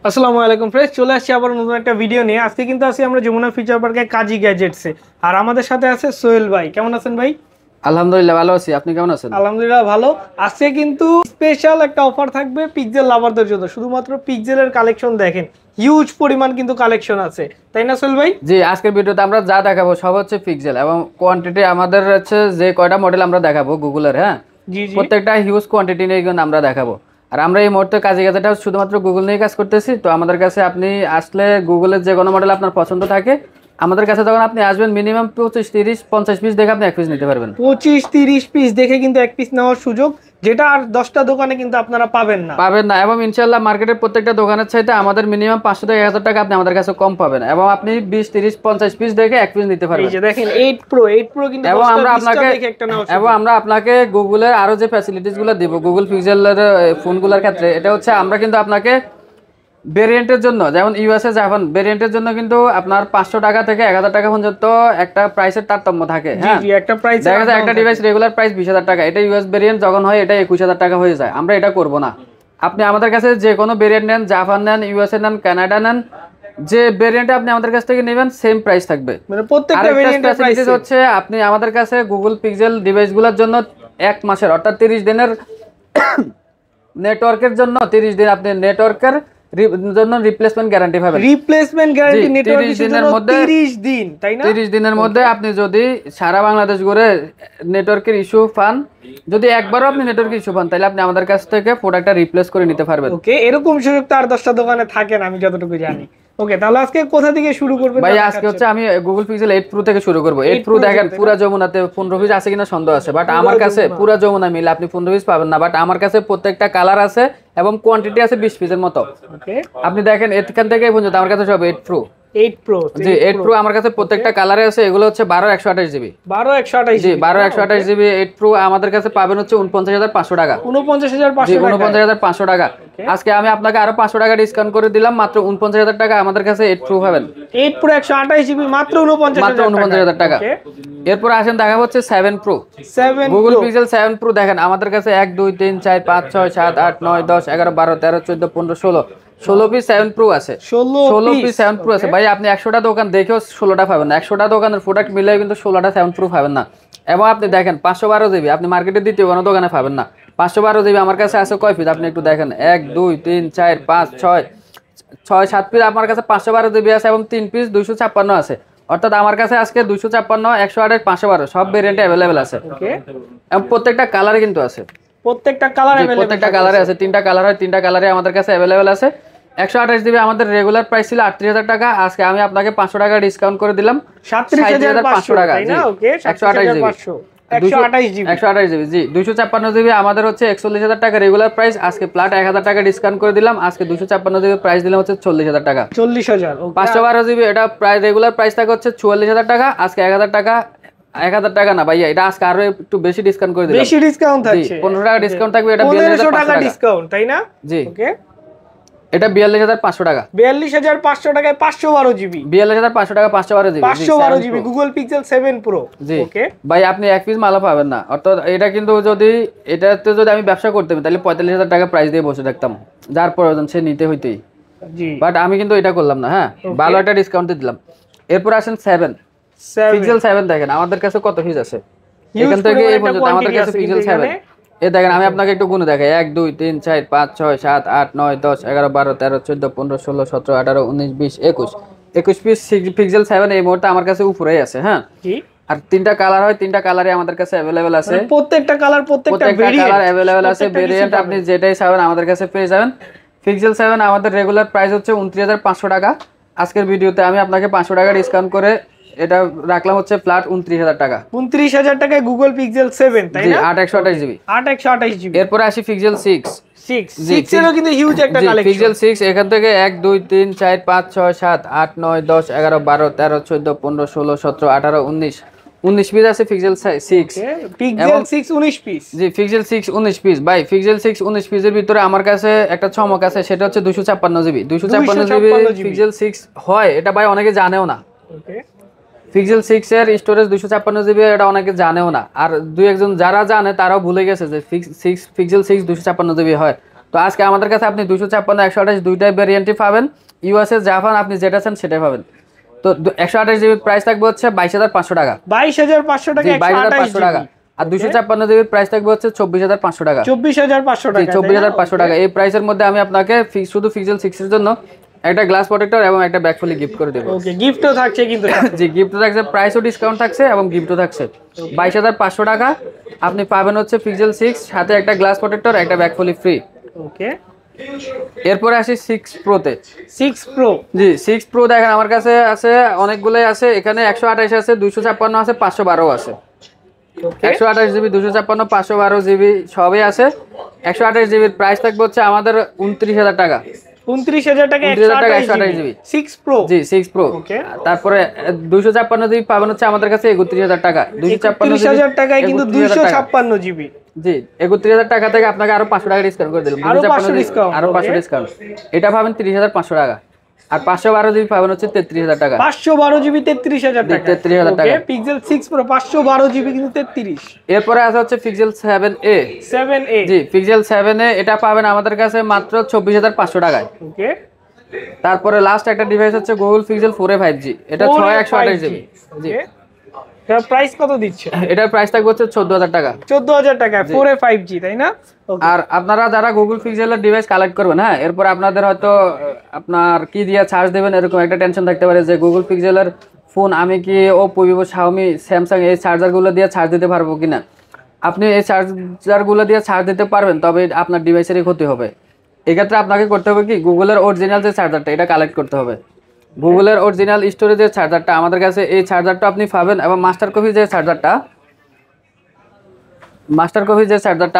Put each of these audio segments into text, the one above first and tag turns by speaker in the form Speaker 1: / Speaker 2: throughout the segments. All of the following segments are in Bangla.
Speaker 1: আসসালামু আলাইকুম ফ্রেন্ডস, চলে আসছি আবার নতুন একটা ভিডিও নিয়ে। আজকে কিন্তু আছি আমরা যমুনা ফিচার পার্কে কাজী গ্যাজেটসে। আর আমাদের সাথে আছে সোহেল ভাই। কেমন আছেন ভাই?
Speaker 2: আলহামদুলিল্লাহ ভালো আছি। আপনি কেমন আছেন?
Speaker 1: আলহামদুলিল্লাহ ভালো। আজকে কিন্তু স্পেশাল একটা অফার থাকবে পিক্সেল লাভারদের জন্য। শুধুমাত্র পিক্সেলের কালেকশন দেখেন, হিউজ পরিমাণ কিন্তু কালেকশন আছে, তাই না সোহেল ভাই?
Speaker 2: জি, আজকের ভিডিওতে আমরা যা দেখাবো সব হচ্ছে পিক্সেল এবং কোয়ান্টিটি আমাদের হচ্ছে যে কয়টা মডেল আমরা দেখাবো গুগলের, হ্যাঁ,
Speaker 1: জি জি।
Speaker 2: প্রত্যেকটা হিউজ কোয়ান্টিটি নিয়ে কিন্তু আমরা দেখাবো। আর আমরা এই মুহূর্তে কাজে কাজেটা শুধুমাত্র গুগল নিয়ে কাজ করতেছি। তো আমাদের কাছে আপনি আসলে গুগলের যে কোনো মডেল আপনার পছন্দ থাকে, আমাদের কাছে যখন আপনি আসবেন মিনিমাম 25, 30, 50 পিস দেখে আপনি এক পিস নিতে পারবেন।
Speaker 1: 25-30 পিস দেখে কিন্তু এক পিস নেওয়ার সুযোগ, যেটা আর 10টা দোকানে কিন্তু আপনারা পাবেন না।
Speaker 2: এবং ইনশাল্লাহ মার্কেটের প্রত্যেকটা দোকানের চাইতে আমাদের মিনিমাম 500 থেকে 1000 টাকা আপনি আমাদের কাছে কম পাবেন এবং আপনি 20, 30, 50 পিস দেখে এক পিস নিতে পারবেন।
Speaker 1: এই যে দেখেন 8 Pro কিন্তু
Speaker 2: এবং
Speaker 1: 10টা
Speaker 2: আমরা
Speaker 1: 20টা
Speaker 2: আপনাকে
Speaker 1: দেখে একটা নেওয়ার সুযোগ।
Speaker 2: আমরা আপনাকে গুগলের আরো যে ফ্যাসিলিটিস গুলো দিব গুগল পিক্সেলের ফোনগুলোর ক্ষেত্রে, এটা হচ্ছে আমরা কিন্তু আপনাকে ভেরিয়েন্টের জন্য, যেমন ইউএসএ জাপান ভেরিয়েন্টের জন্য কিন্তু আপনার 500 টাকা থেকে 1000 টাকা পর্যন্ত একটা প্রাইসের তারতম্য থাকে। হ্যাঁ,
Speaker 1: একটা প্রাইস
Speaker 2: দেখা যায় একটা ডিভাইস রেগুলার প্রাইস 20,000 টাকা, এটা ইউএস ভেরিয়েন্ট যখন হয় এটা 21,000 টাকা হয়ে যায়। আমরা এটা করব না। আপনি আমাদের কাছে যে কোনো ভেরিয়েন্ট নেন, জাপান নেন, ইউএসএ নেন, কানাডা নেন, যে ভেরিয়েন্টে আপনি আমাদের কাছ থেকে নেবেন সেম প্রাইস থাকবে।
Speaker 1: মানে প্রত্যেকটা ভেরিয়েন্টের প্রাইস
Speaker 2: হচ্ছে আপনি আমাদের কাছে গুগল পিক্সেল ডিভাইসগুলোর জন্য 1 মাসের অর্থাৎ 30 দিনের নেটওয়ার্কের জন্য 30 দিন আপনি নেটওয়ার্কের জন্য রিপ্লেসমেন্ট গ্যারান্টি পাবেন।
Speaker 1: রিপ্লেসমেন্ট গ্যারান্টি নেটওয়ার্ক
Speaker 2: 30 দিনের মধ্যে
Speaker 1: 30 দিন, তাই না?
Speaker 2: 30 দিনের মধ্যে আপনি যদি সারা বাংলাদেশ ঘুরে নেটওয়ার্কের ইস্যু পান, যদি একবারও আপনি নেটওয়ার্কের ইস্যু পান, তাহলে আপনি আমাদের কাছ থেকে প্রোডাক্টটা রিপ্লেস করে নিতে পারবেন।
Speaker 1: ওকে, এরকম সুযোগ তো আর 10টা দোকানে থাকে না আমি যতটুকু জানি। ওকে, তাহলে আজকে কোথা থেকে শুরু করবেন
Speaker 2: ভাই? আজকে হচ্ছে আমি গুগল পিক্সেল 8 প্রো থেকে শুরু করব। 8 প্রো দেখেন পুরা যমুনাতে 15 পিস আছে কিনা সন্দেহ আছে, বাট আমার কাছে পুরা যমুনা মিলে আপনি 15 পিস পাবেন না, বাট আমার কাছে প্রত্যেকটা কালার আছে এবং কোয়ান্টিটি আছে 20 পিসের মতো।
Speaker 1: ওকে,
Speaker 2: আপনি দেখেন এখান থেকে এই পর্যন্ত আমার কাছে সব 8 প্রো।
Speaker 1: 8 Pro
Speaker 2: জি, 8 প্রো আমার কাছে প্রত্যেকটা কালারে আছে। এগুলো হচ্ছে 12 128 জিবি।
Speaker 1: 12 128
Speaker 2: জি, 12 128 জিবি 8 প্রো আমাদের কাছে পাবেন হচ্ছে 49,500 টাকা।
Speaker 1: 49,500
Speaker 2: জি,
Speaker 1: টাকা।
Speaker 2: 49,500 টাকা। আজকে আমি আপনাকে আরো 500 টাকা ডিসকাউন্ট করে দিলাম, মাত্র 49,000 টাকা আমাদের কাছে 8 প্রো পাবেন।
Speaker 1: 8 Pro 128 জিবি মাত্র
Speaker 2: 49,000 টাকা। এরপর আসেন দেখা হচ্ছে 7 প্রো।
Speaker 1: 7
Speaker 2: গুগল পিক্সেল 7 প্রো দেখেন আমাদের কাছে 1 2 3 4 5 6 7 8 9 10 11 12 13 14 15 16 পিস 7 প্রো আছে। 16 পিস 7 প্রো আছে। ভাই আপনি 100টা দোকান দেখেও 16টা পাবেন না, 100টা দোকানের প্রোডাক্ট মিলে কিন্তু 16টা 7 প্রো পাবেন না। এবং আপনি দেখেন 512 জিবি আপনি মার্কেটে দ্বিতীয় কোনো দোকানে পাবেন না। 512 জিবি আমার কাছে আছে কয় পিস আপনি একটু দেখেন, 1 2 3 4 5 6 7 পিস আমার কাছে 512 জিবি আছে এবং 3 পিস 256 আছে। অর্থাৎ আমার কাছে আজকে 256 128 512 সব ভেরিয়েন্টে अवेलेबल আছে।
Speaker 1: ওকে,
Speaker 2: এবং প্রত্যেকটা কালারে কিন্তু আছে।
Speaker 1: প্রত্যেকটা কালার अवेलेबल,
Speaker 2: প্রত্যেকটা কালারে আছে। 3টা কালার হয়, 3টা কালারে আমাদের কাছে अवेलेबल আছে। 128 জিবি আমাদের রেগুলার প্রাইস ছিল 38,000 টাকা, আজকে আমি আপনাকে 500 টাকা ডিসকাউন্ট করে দিলাম
Speaker 1: 37,500 টাকা, তাই না? ওকে,
Speaker 2: 128 জিবি 128 জিবি জি। 256 জিবি আমাদের হচ্ছে 41,000 টাকা রেগুলার প্রাইস, আজকে প্লাট 1,000 টাকা ডিসকাউন্ট করে দিলাম, আজকে 256 জিবি প্রাইস দিলাম হচ্ছে 40,000 টাকা।
Speaker 1: 40,000।
Speaker 2: 512 জিবি এটা প্রাইস রেগুলার প্রাইস থাকে হচ্ছে 44,000 টাকা, আজকে 1,000 টাকা, 1,000 টাকা না ভাইয়া, এটা আজকে আরো একটু বেশি ডিসকাউন্ট করে দিলাম।
Speaker 1: বেশি ডিসকাউন্ট থাকছে,
Speaker 2: 15 টাকা ডিসকাউন্ট থাকবে, এটা
Speaker 1: 1500 টাকা ডিসকাউন্ট, তাই না?
Speaker 2: জি,
Speaker 1: ওকে,
Speaker 2: এটা 42,500 টাকা।
Speaker 1: 42,500 টাকায় 512 জিবি।
Speaker 2: 42,500 টাকা 512 GB.
Speaker 1: 512 GB Google Pixel 7 Pro.
Speaker 2: জি,
Speaker 1: ওকে
Speaker 2: ভাই আপনি এক পিস মালও পাবেন না। অর্থাৎ এটা কিন্তু যদি এটাতে যদি আমি ব্যবসা করতাম তাহলে 45,000 টাকা প্রাইস দিয়ে বসে থাকতাম, যার প্রয়োজন সে নিতে হইতেই।
Speaker 1: জি,
Speaker 2: বাট আমি কিন্তু এটা করলাম না। হ্যাঁ, ভালো একটা ডিসকাউন্ট দিলাম। এরপর আসেন 7 পিক্সেল 7 দেখেন আমাদের কাছে কত পিস আছে। এখান থেকে এই পর্যন্ত আমাদের কাছে পিক্সেল 7 এই দেখেন, আমি আপনাকে একটু গুণে দেখাই, 1 2 3 4 5 6 7 8 9 10 11 12 13 14 15 16 17 18 19 20 21 পিস পিক্সেল 7 এই মুহূর্তে আমার কাছে উপরেই আছে। হ্যাঁ, আর 3টা কালার হয়, 3টা কালারই আমাদের কাছে अवेलेबल আছে।
Speaker 1: প্রত্যেকটা কালার প্রত্যেকটা
Speaker 2: কালার अवेलेबल আছে। ভেরিয়েন্ট আপনি যেটাই চাবেন আমাদের কাছে পেয়ে যাবেন। পিক্সেল 7 আমাদের রেগুলার প্রাইস হচ্ছে 29,500 টাকা। আজকের ভিডিওতে আমি আপনাকে 500 টাকা ডিসকাউন্ট করে এটা রাখলাম হচ্ছে ফ্ল্যাট 29,000 টাকা।
Speaker 1: 29,000 টাকায় গুগল পিক্সেল 7, তাই না?
Speaker 2: 8 128 জিবি।
Speaker 1: 8 128 জিবি।
Speaker 2: এরপর আসি পিক্সেল 6
Speaker 1: এরও কিন্তু হিউজ একটা কালেকশন।
Speaker 2: পিক্সেল 6 এখান থেকে 1 2 3 4 5 6 7 8 9 10 11 12 13 14 15 16 17 18 19 পিস আছে পিক্সেল 6।
Speaker 1: Pixel 6 19 piece.
Speaker 2: জি, পিক্সেল 6 19 পিস। ভাই পিক্সেল 6 19 পিসের ভিতরে আমার কাছে একটা চমক আছে, সেটা হচ্ছে 256 জিবি। 256 জিবি পিক্সেল 6 হয়, এটা ভাই অনেকে জানেও না।
Speaker 1: ওকে,
Speaker 2: পিক্সেল 6 এর স্টোরেজ 256 জিবি, এটা অনেকে জানেও না। আর দুই একজন যারা জানে তারাও ভুলে গেছে যে পিক্সেল 6 256 জিবি হয়। তো আজকে আমাদের কাছে আপনি 256 128 দুইটাই ভেরিয়েন্টই পাবেন। ইউএসএ জাপান আপনি যেটা চান সেটাই পাবেন। তো 128 জিবি প্রাইস থাকবে হচ্ছে 22500 টাকা।
Speaker 1: 22500 টাকা
Speaker 2: 12800 টাকা। আর 256 জিবির প্রাইস থাকবে হচ্ছে 24500 টাকা।
Speaker 1: 24500 টাকা।
Speaker 2: 24500 টাকা। এই প্রাইসের মধ্যে আমি আপনাকে শুধু পিক্সেল 6 এর জন্য একটা গ্লাস প্রোটেক্টর এবং একটা ব্যাক ফুলি গিফট করে দেব।
Speaker 1: ওকে, গিফটও থাকছে কিন্তু।
Speaker 2: জি, গিফটও থাকছে, প্রাইসও ডিসকাউন্ট থাকছে এবং গিফটও থাকছে। 22500 টাকা আপনি পাবেন হচ্ছে পিক্সেল 6 সাথে একটা গ্লাস প্রোটেক্টর, একটা ব্যাক ফুলি ফ্রি।
Speaker 1: ওকে,
Speaker 2: এরপরে আসি 6 প্রোতে।
Speaker 1: 6 প্রো।
Speaker 2: জি, 6 প্রো দেখেন আমার কাছে আছে অনেকগুলাই আছে। এখানে 128 আছে, 256 আছে, 512 আছে। 128 জিবি, 256, 512 জিবি সবই আছে। 128 জিবির প্রাইস থাকবে হচ্ছে আমাদের 29000 টাকা।
Speaker 1: 29000 টাকা
Speaker 2: 128 জিবি
Speaker 1: 6 প্রো।
Speaker 2: জি, 6 প্রো।
Speaker 1: ওকে,
Speaker 2: তারপরে 256 জিবি পাবেন হচ্ছে আমাদের কাছে 31000 টাকা।
Speaker 1: 25000 টাকায় কিন্তু 256 জিবি।
Speaker 2: জি, 31000 টাকা থেকে আপনাকে আরো 500 টাকা ডিসকাউন্ট করে দিলাম।
Speaker 1: আরো 500 ডিসকাউন্ট।
Speaker 2: আরো 500 ডিসকাউন্ট। এটা পাবেন 30500 টাকা। আর 512 জিবি পাবেন হচ্ছে 33000 টাকা।
Speaker 1: 512 জিবি 33000 টাকা।
Speaker 2: 33000 টাকা।
Speaker 1: ওকে, পিক্সেল 6 প্রো 512 জিবি কিন্তু 33।
Speaker 2: এরপরে আছে হচ্ছে পিক্সেল 7a।
Speaker 1: 7a।
Speaker 2: জি, পিক্সেল 7a এটা পাবেন আমাদের কাছে মাত্র 24500 টাকায়।
Speaker 1: ওকে,
Speaker 2: তারপরে লাস্ট একটা ডিভাইস হচ্ছে গুগল পিক্সেল 4a 5G। এটা 6128 জিবি। জি,
Speaker 1: এর প্রাইস কত দিচ্ছে?
Speaker 2: এটার প্রাইস থাকবে হচ্ছে 14000 টাকা।
Speaker 1: 14000 টাকা 4a 5G, তাই না?
Speaker 2: আর আপনারা যারা গুগল পিক্সেলের ডিভাইস কালেক্ট করবেন, হ্যাঁ, এরপর আপনাদের হয়তো আপনার কি দিয়ে চার্জ দেবেন এরকম একটা টেনশন থাকতে পারে যে গুগল পিক্সেলের ফোন আমি কি ওপো, ভিভো, শাওমি, স্যামসাং এই চার্জারগুলো দিয়ে চার্জ দিতে পারবো কিনা। আপনি এই চার্জারগুলো দিয়ে চার্জ দিতে পারবেন, তবে আপনার ডিভাইসেরই ক্ষতি হবে। এক্ষেত্রে আপনাকে করতে হবে কি, গুগলের অরিজিনাল যে চার্জারটা এটা কালেক্ট করতে হবে। গুগলের অরিজিনাল স্টোরেজের চার্জারটা আমাদের কাছে, এই চার্জারটা আপনি পাবেন। এবং মাস্টার কপি যে চার্জারটা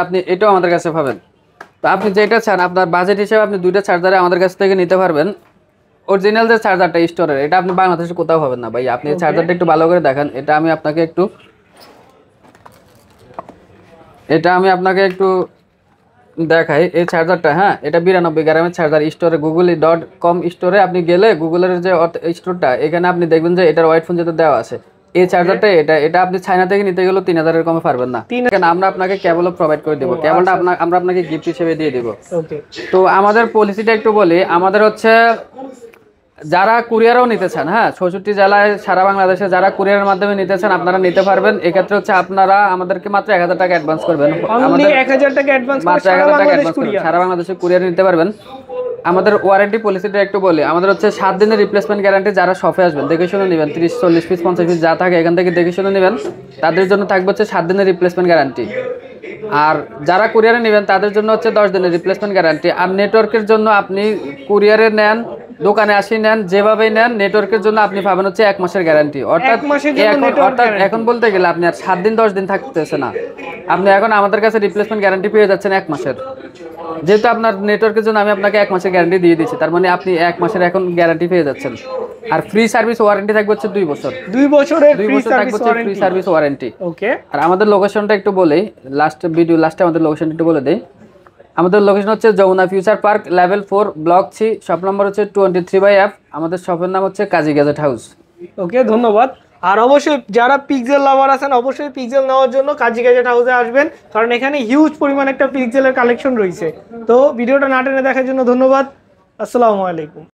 Speaker 2: আপনি এটাও আমাদের কাছে পাবেন। তো আপনি যেটা চান আপনার বাজেট হিসেবে আপনি দুইটা চার্জারে আমাদের কাছ থেকে নিতে পারবেন। অরিজিনাল যে চার্জারটা স্টোরের এটা আপনি বাংলাদেশে কোথাও পাবেন না ভাই। আপনি চার্জারটা একটু ভালো করে দেখেন। এটা আমি আপনাকে একটু দেখাই এই চার্জারটা। হ্যাঁ, এটা 92 গ্রামের চার্জার। স্টোরে google.com স্টোরে আপনি গেলে গুগলের যে স্টোরটা, এখানে আপনি দেখবেন যে এটার হোয়াইট ফোন যেটা দেওয়া আছে। এই চার্জারটা এটা আপনি চায়না থেকে নিতে গেলেও 3000 এর কমে পারবেন না। আমরা আপনাকে কেবলও প্রোভাইড করে দেবো। কেবলটা আমরা আপনাকে গিফট হিসেবে দিয়ে দিব। তো আমাদের পলিসিটা একটু বলি। আমাদের হচ্ছে যারা কুরিয়ারও নিতে চান, হ্যাঁ, 66 জেলায় সারা বাংলাদেশে যারা কুরিয়ারের মাধ্যমে নিতে চান আপনারা নিতে পারবেন। এক্ষেত্রে হচ্ছে আপনারা আমাদেরকে মাত্র 1000 টাকা অ্যাডভান্স করবেন।
Speaker 1: আমাদের 1000 টাকা অ্যাডভান্স করে
Speaker 2: সারা বাংলাদেশে কুরিয়ার নিতে পারবেন। আমাদের ওয়ারেন্টি পলিসিটা একটু বলি। আমাদের হচ্ছে 7 দিনের রিপ্লেসমেন্ট গ্যারান্টি। যারা শপে আসবেন দেখে শুনে নেবেন, 30, 40 পিস, 50 পিস যা থাকে এখান থেকে দেখে শুনে নেবেন, তাদের জন্য থাকবে হচ্ছে 7 দিনের রিপ্লেসমেন্ট গ্যারান্টি। আর যারা কুরিয়ারে নেবেন তাদের জন্য হচ্ছে 10 দিনের রিপ্লেসমেন্ট গ্যারান্টি। আর নেটওয়ার্কের জন্য আপনি কুরিয়ারে নেন, দোকানে আসি নেন, যেভাবেই নেন, নেটওয়ার্কের জন্য আপনি পাবেন হচ্ছে 1 মাসের গ্যারান্টি। অর্থাৎ এখন বলতে গেলে আপনি আর 7 দিন 10 দিন থাকতেছে না, আপনি এখন আমাদের কাছে রিপ্লেসমেন্ট গ্যারান্টি পেয়ে যাচ্ছেন 1 মাসের। যেহেতু আপনার নেটওয়ার্কের জন্য আমি আপনাকে 1 মাসের গ্যারান্টি দিয়ে দিচ্ছি, তার মানে আপনি 1 মাসের এখন গ্যারান্টি পেয়ে যাচ্ছেন। আর ফ্রি সার্ভিস ওয়ারেন্টি থাকবে হচ্ছে 2 বছর।
Speaker 1: 2 বছরের
Speaker 2: ফ্রি সার্ভিস ওয়ারেন্টি।
Speaker 1: ওকে,
Speaker 2: আর আমাদের লোকেশনটা একটু বলেই লাস্টে আমাদের লোকেশনটা একটু বলে দেই। আমাদের লোকেশন হচ্ছে Jamuna future park, level 4, block 3, shop number হচ্ছে 23/F। আমাদের শপের নাম হচ্ছে কাজী গ্যাজেট হাউস।
Speaker 1: ওকে, ধন্যবাদ। আর অবশ্যই যারা পিক্সেল লাভার আছেন অবশ্যই পিক্সেল নেওয়ার জন্য কাজী গ্যাজেট হাউসে আসবেন, কারণ এখানে হিউজ পরিমাণ একটা পিক্সেলের কালেকশন রয়েছে। তো ভিডিওটা না টেনে দেখার জন্য ধন্যবাদ। আসসালামু আলাইকুম।